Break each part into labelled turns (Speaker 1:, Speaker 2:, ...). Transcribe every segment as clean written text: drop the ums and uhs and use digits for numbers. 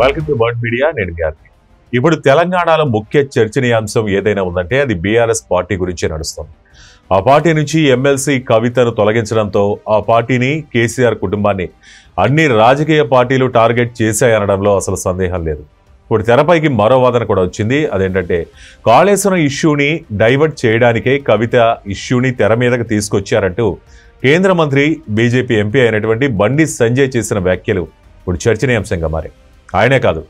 Speaker 1: Welcome to bird media. నేను గార్తి. ఇప్పుడు తెలంగాణలో ముఖ్య చర్చనీయాంశం ఏదైనా ఉందంటే అది బీఆర్ఎస్ పార్టీ గురించి నడుస్తుంది. ఆ పార్టీ నుంచి ఎమ్మెల్సీ కవితను తొలగించడంతో ఆ పార్టీని, కేసీఆర్ కుటుంబాన్ని అన్ని రాజకీయ పార్టీలు టార్గెట్ చేశాయనడంలో అసలు సందేహం లేదు. ఇప్పుడు తెరపైకి మరో వాదన కూడా వచ్చింది. అదేంటంటే కాళేశ్వరం ఇష్యూని డైవర్ట్ చేయడానికే కవిత ఇష్యూని తెర మీదకి తీసుకొచ్చారంటూ కేంద్ర మంత్రి, బీజేపీ ఎంపీ అయినటువంటి బండి సంజయ్ చేసిన వ్యాఖ్యలు ఇప్పుడు చర్చనీయాంశంగా మారాయి. ఆయనే కాదు,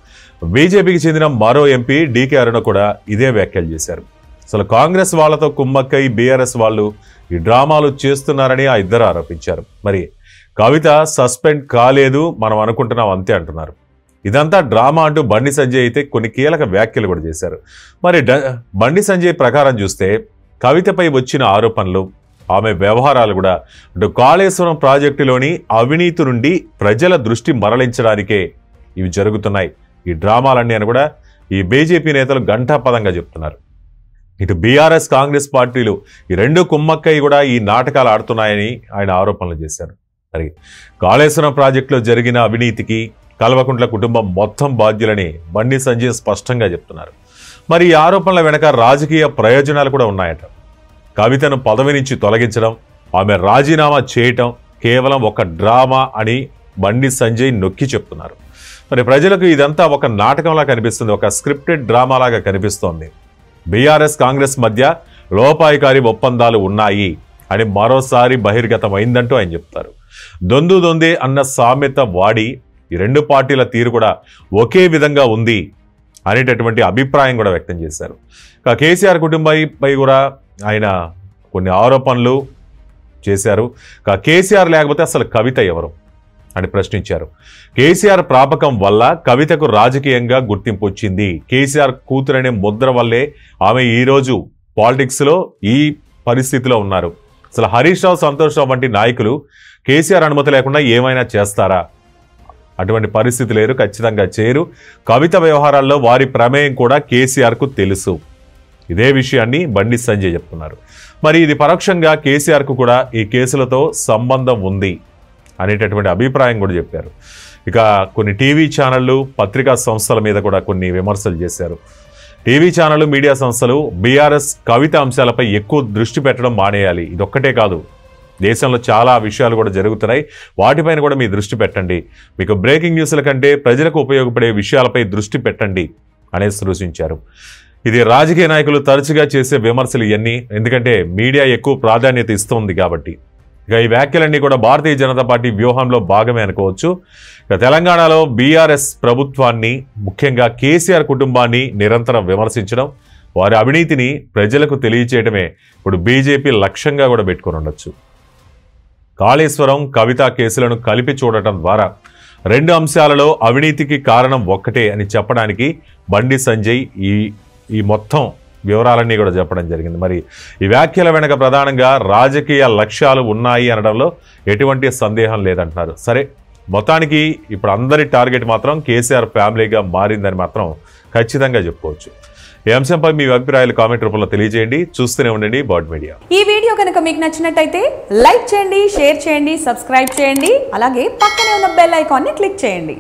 Speaker 1: బీజేపీకి చెందిన మరో ఎంపీ డీకే అరుణ కూడా ఇదే వ్యాఖ్యలు చేశారు. అసలు కాంగ్రెస్ వాళ్లతో కుమ్మక్కై బీఆర్ఎస్ వాళ్ళు ఈ డ్రామాలు చేస్తున్నారని ఆ ఇద్దరు ఆరోపించారు. మరి కవిత సస్పెండ్ కాలేదు, మనం అనుకుంటున్నాం అంతే అంటున్నారు. ఇదంతా డ్రామా అంటూ బండి సంజయ్ అయితే కొన్ని కీలక వ్యాఖ్యలు కూడా చేశారు. మరి బండి సంజయ్ ప్రకారం చూస్తే కవితపై వచ్చిన ఆరోపణలు, ఆమె వ్యవహారాలు కూడా అటు కాళేశ్వరం ప్రాజెక్టులోని అవినీతి నుండి ప్రజల దృష్టి మరలించడానికే ఇవి జరుగుతున్నాయి, ఈ డ్రామాలన్నీ అని కూడా ఈ బీజేపీ నేతలు ఘంటాపదంగా చెప్తున్నారు. ఇటు బీఆర్ఎస్, కాంగ్రెస్ పార్టీలు ఈ రెండు కుమ్మక్కై కూడా ఈ నాటకాలు ఆడుతున్నాయని ఆయన ఆరోపణలు చేశారు. మరి కాళేశ్వరం ప్రాజెక్టులో జరిగిన అవినీతికి కల్వకుంట్ల కుటుంబం మొత్తం బాధ్యులని బండి సంజయ్ స్పష్టంగా చెప్తున్నారు. మరి ఈ ఆరోపణల వెనక రాజకీయ ప్రయోజనాలు కూడా ఉన్నాయట. కవితను పదవి నుంచి తొలగించడం, ఆమె రాజీనామా చేయటం కేవలం ఒక డ్రామా అని బండి సంజయ్ నొక్కి చెప్తున్నారు. మరి ప్రజలకు ఇదంతా ఒక నాటకంలా కనిపిస్తుంది, ఒక స్క్రిప్టెడ్ డ్రామాలాగా కనిపిస్తోంది. బీఆర్ఎస్, కాంగ్రెస్ మధ్య లోపాయికారి ఒప్పందాలు ఉన్నాయి అని మరోసారి బహిర్గతమైందంటూ ఆయన చెప్తారు. దొందు దొందే అన్న సామెత వాడి ఈ రెండు పార్టీల తీరు కూడా ఒకే విధంగా ఉంది అనేటటువంటి అభిప్రాయం కూడా వ్యక్తం చేశారు. ఇక కేసీఆర్ కుటుంబంపై కూడా ఆయన కొన్ని ఆరోపణలు చేశారు. కేసీఆర్ లేకపోతే అసలు కవిత ఎవరు అని ప్రశ్నించారు. కేసీఆర్ ప్రాపకం వల్ల కవితకు రాజకీయంగా గుర్తింపు వచ్చింది. కేసీఆర్ కూతురనే ముద్ర వల్లే ఆమె ఈరోజు పాలిటిక్స్లో ఈ పరిస్థితిలో ఉన్నారు. అసలు హరీష్ రావు, సంతోష్ రావు వంటి నాయకులు కేసీఆర్ అనుమతి లేకుండా ఏమైనా చేస్తారా? అటువంటి పరిస్థితి లేరు, ఖచ్చితంగా చేయరు. కవిత వ్యవహారాల్లో వారి ప్రమేయం కూడా కేసీఆర్కు తెలుసు. ఇదే విషయాన్ని బండి సంజయ్ చెప్తున్నారు. మరి ఇది పరోక్షంగా కేసీఆర్కు కూడా ఈ కేసులతో సంబంధం ఉంది అనేటటువంటి అభిప్రాయం కూడా చెప్పారు. ఇక కొన్ని టీవీ ఛానళ్లు, పత్రికా సంస్థల మీద కూడా కొన్ని విమర్శలు చేశారు. టీవీ ఛానళ్లు, మీడియా సంస్థలు బీఆర్ఎస్ కవిత అంశాలపై ఎక్కువ దృష్టి పెట్టడం మానేయాలి. ఇదొక్కటే కాదు, దేశంలో చాలా విషయాలు కూడా జరుగుతున్నాయి, వాటిపైన కూడా మీ దృష్టి పెట్టండి. మీకు బ్రేకింగ్ న్యూస్ల కంటే ప్రజలకు ఉపయోగపడే విషయాలపై దృష్టి పెట్టండి అనేది సూచించారు. ఇది రాజకీయ నాయకులు తరచుగా చేసే విమర్శలు ఇవన్నీ, ఎందుకంటే మీడియా ఎక్కువ ప్రాధాన్యత ఇస్తుంది కాబట్టి. ఇక ఈ వ్యాఖ్యలన్నీ కూడా భారతీయ జనతా పార్టీ వ్యూహంలో భాగమే అనుకోవచ్చు. ఇక తెలంగాణలో బీఆర్ఎస్ ప్రభుత్వాన్ని, ముఖ్యంగా కేసీఆర్ కుటుంబాన్ని నిరంతరం విమర్శించడం, వారి అవినీతిని ప్రజలకు తెలియచేయడమే ఇప్పుడు బీజేపీ లక్ష్యంగా కూడా పెట్టుకుని ఉండొచ్చు. కాళేశ్వరం, కవిత కేసులను కలిపి చూడటం ద్వారా రెండు అంశాలలో అవినీతికి కారణం ఒక్కటే అని చెప్పడానికి బండి సంజయ్ ఈ మొత్తం వివరాలన్నీ కూడా చెప్పడం జరిగింది. మరి ఈ వ్యాఖ్యల వెనక ప్రధానంగా రాజకీయ లక్ష్యాలు ఉన్నాయి అనడంలో ఎటువంటి సందేహం లేదంటున్నారు. సరే, మొత్తానికి ఇప్పుడు అందరి టార్గెట్ మాత్రం కేసీఆర్ ఫ్యామిలీగా మారిందని మాత్రం ఖచ్చితంగా చెప్పుకోవచ్చు. ఈ అంశంపై మీ అభిప్రాయాలు కామెంట్ రూపంలో తెలియజేయండి. చూస్తూనే ఉండండి బర్డ్ మీడియా.
Speaker 2: ఈ వీడియో కనుక మీకు నచ్చినట్టయితే లైక్ చేయండి, షేర్ చేయండి, సబ్స్క్రైబ్ చేయండి. అలాగే పక్కనే ఉన్న బెల్ ఐకాన్ని క్లిక్ చేయండి.